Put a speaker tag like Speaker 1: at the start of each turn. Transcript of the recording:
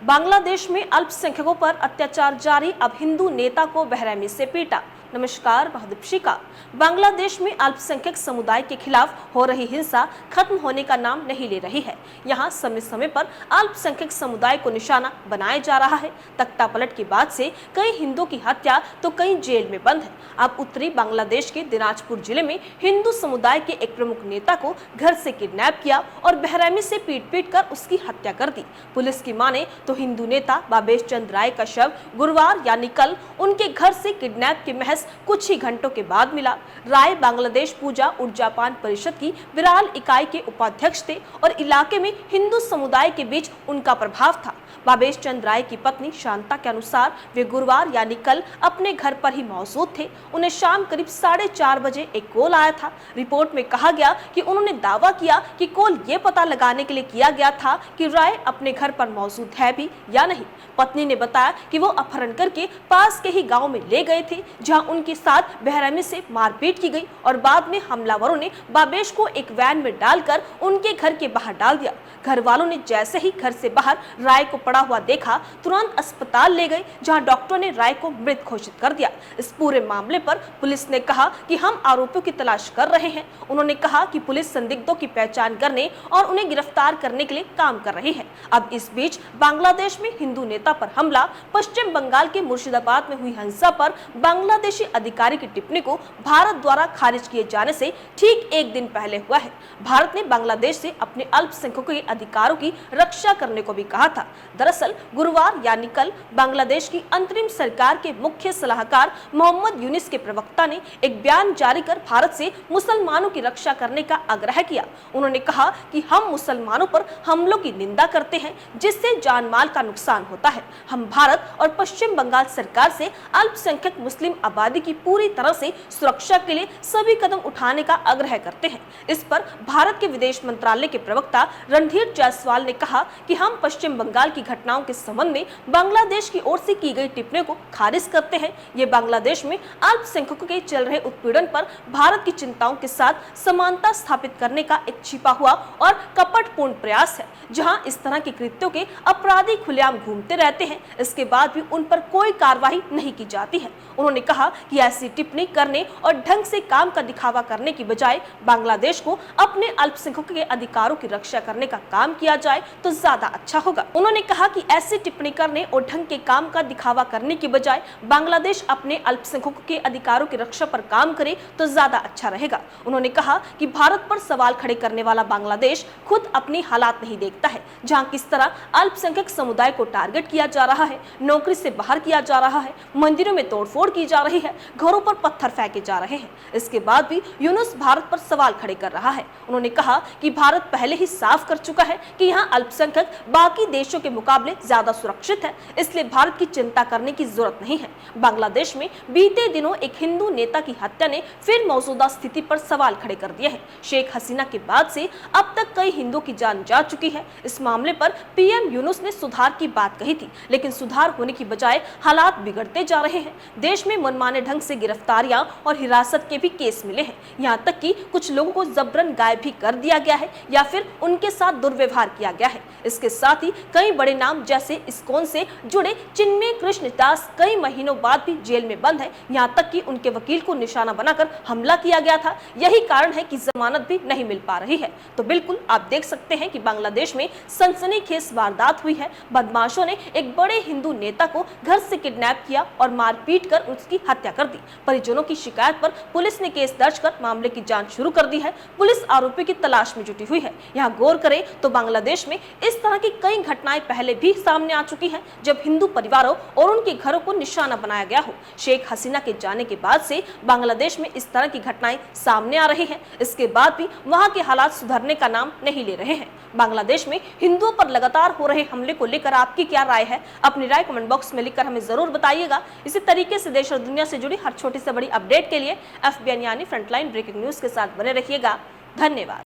Speaker 1: बांग्लादेश में अल्पसंख्यकों पर अत्याचार जारी, अब हिंदू नेता को बेरहमी से पीटा। नमस्कार, बहुदीप्शिका। बांग्लादेश में अल्पसंख्यक समुदाय के खिलाफ हो रही हिंसा खत्म होने का नाम नहीं ले रही है। यहाँ समय समय पर अल्पसंख्यक समुदाय को निशाना बनाया जा रहा है। तख्तापलट के बाद से कई हिंदुओं की हत्या तो कई जेल में बंद है। अब उत्तरी बांग्लादेश के दिनाजपुर जिले में हिंदू समुदाय के एक प्रमुख नेता को घर से किडनैप किया और बेरहमी से पीट कर उसकी हत्या कर दी। पुलिस की माने तो हिंदू नेता बाबेश चंद्र राय का शव गुरुवार यानी कल उनके घर से किडनैप के महज कुछ ही घंटों के बाद मिला। राय बांग्लादेश पूजा ऊर्जापान परिषद की विराल इकाई के उपाध्यक्ष थे और इलाके में हिंदू समुदाय के बीच उनका प्रभाव था। बाबेश चंद्र राय की पत्नी शांता के अनुसार वे गुरुवार यानी कल अपने घर पर ही मौजूद थे। उन्हें शाम करीब 4:30 बजे एक कॉल आया था। रिपोर्ट में कहा गया कि उन्होंने दावा किया कि कॉल ये पता लगाने के लिए किया गया था कि राय अपने घर पर मौजूद है भी या नहीं। पत्नी ने बताया कि वो अपहरण करके पास के ही गांव में ले गए थे, जहां उनके साथ बेरहमी से मारपीट की गई और बाद में हमलावरों ने बाबेश को एक वैन में डालकर उनके घर के बाहर डाल दिया। घर वालों ने जैसे ही घर से बाहर राय को पड़ा हुआ देखा, तुरंत अस्पताल ले गए, जहां डॉक्टर ने राय को मृत घोषित कर दिया। इस पूरे मामले पर पुलिस ने कहा कि हम आरोपियों की तलाश कर रहे हैं। उन्होंने कहा कि पुलिस संदिग्धों की पहचान करने और उन्हें गिरफ्तार करने के लिए काम कर रही है। अब इस बीच बांग्लादेश में हिंदू नेता पर हमला, पश्चिम बंगाल के मुर्शिदाबाद में हुई हिंसा पर बांग्लादेशी अधिकारी की टिप्पणी को भारत द्वारा खारिज किए जाने से ठीक एक दिन पहले हुआ है। भारत ने बांग्लादेश से अपने अल्पसंख्यकों के अधिकारों की रक्षा करने को भी कहा था। दरअसल गुरुवार यानी कल बांग्लादेश की अंतरिम सरकार के मुख्य सलाहकार मोहम्मद यूनिस के प्रवक्ता ने एक बयान जारी कर भारत से मुसलमानों की रक्षा करने का आग्रह किया। उन्होंने कहा कि हम मुसलमानों पर हमलों की निंदा करते हैं, जिससे जान माल का नुकसान होता है। हम भारत और पश्चिम बंगाल सरकार से अल्पसंख्यक मुस्लिम आबादी की पूरी तरह से सुरक्षा के लिए सभी कदम उठाने का आग्रह करते हैं। इस पर भारत के विदेश मंत्रालय के प्रवक्ता रणधीर जायसवाल ने कहा कि हम पश्चिम बंगाल की घटनाओं के संबंध में बांग्लादेश की ओर से की गई टिप्पणी को खारिज करते हैं। ये बांग्लादेश में अल्पसंख्यकों के चल रहे उत्पीड़न पर भारत की चिंताओं के साथ समानता स्थापित करने का एक छिपा हुआ और कपटपूर्ण प्रयास है। जहां इस तरह के कृत्यों के अपराधी खुलेआम घूमते रहते हैं, इसके बाद भी उन पर कोई कार्रवाई नहीं की जाती है। उन्होंने कहा कि ऐसी टिप्पणी करने और ढंग से काम का दिखावा करने की बजाय बांग्लादेश को अपने अल्पसंख्यकों के अधिकारों की रक्षा करने का काम किया जाए तो ज्यादा अच्छा होगा। उन्होंने कहा कि ऐसी टिप्पणी करने और ढंग के काम का दिखावा करने की बजाय बांग्लादेश अपने अल्पसंख्यकों के अधिकारों की रक्षा पर काम करे तो ज्यादा अच्छा रहेगा। उन्होंने कहा कि भारत पर सवाल खड़े करने वाला बांग्लादेश खुद अपनी हालात नहीं देखता है, जहां किस तरह अल्पसंख्यक समुदाय को टारगेट किया जा रहा है, नौकरी से बाहर किया जा रहा है, मंदिरों में तोड़फोड़ की जा रही है, घरों पर पत्थर फेंके जा रहे हैं। इसके बाद भी यूनुस भारत पर सवाल खड़े कर रहा है। उन्होंने कहा कि भारत पहले ही साफ कर चुका है कि यहाँ अल्पसंख्यक बाकी देशों के मुकाबले ज्यादा सुरक्षित है, इसलिए भारत की चिंता करने की जरूरत नहीं है। बांग्लादेश में बीते दिनों एक हिंदू नेता की हत्या ने फिर मौजूदा स्थिति पर सवाल खड़े कर दिए हैं। शेख हसीना के बाद से अब तक कई हिंदुओं की जान जा चुकी है। इस मामले पर पीएम यूनुस ने सुधार की बात कही थी, लेकिन सुधार होने की बजाय हालात बिगड़ते जा रहे हैं। देश में मनमाने ढंग से गिरफ्तारियां और हिरासत के भी केस मिले हैं। यहाँ तक कि कुछ लोगों को जबरन गायब भी कर दिया गया है या फिर उनके साथ दुर्व्यवहार किया गया है। इसके साथ ही कई बड़े नाम जैसे इस्कॉन से जुड़े चिन्मय कृष्ण दास कई महीनों बाद भी जेल में बंद है। यहाँ तक कि उनके वकील को निशाना बनाकर हमला किया गया था। यही कारण है कि जमानत भी नहीं मिल पा रही है। तो बिल्कुल आप देख सकते हैं कि बांग्लादेश में सनसनीखेज वारदात हुई है। बदमाशों ने एक बड़े हिंदू नेता को घर से किडनैप किया और मारपीट कर उसकी हत्या कर दी। परिजनों की शिकायत पर पुलिस ने केस दर्ज कर मामले की जांच शुरू कर दी है। पुलिस आरोपी की तलाश में जुटी हुई है। यहाँ गौर करें तो बांग्लादेश में इस तरह की कई घटनाएं पहले भी सामने आ चुकी हैं, जब हिंदू परिवारों और उनके घरों को निशाना बनाया गया हो। शेख हसीना के जाने के बाद से बांग्लादेश में इस तरह की घटनाएं सामने आ रही हैं। इसके बाद भी वहां के हालात सुधरने का नाम नहीं ले रहे हैं। बांग्लादेश में हिंदुओं पर लगातार हो रहे हमले को लेकर आपकी क्या राय है? अपनी राय कमेंट बॉक्स में लिखकर हमें जरूर बताइएगा। इसी तरीके से देश और दुनिया से जुड़ी हर छोटी से बड़ी अपडेट के लिए FBN यानी फ्रंटलाइन ब्रेकिंग न्यूज के साथ बने रहिएगा। धन्यवाद।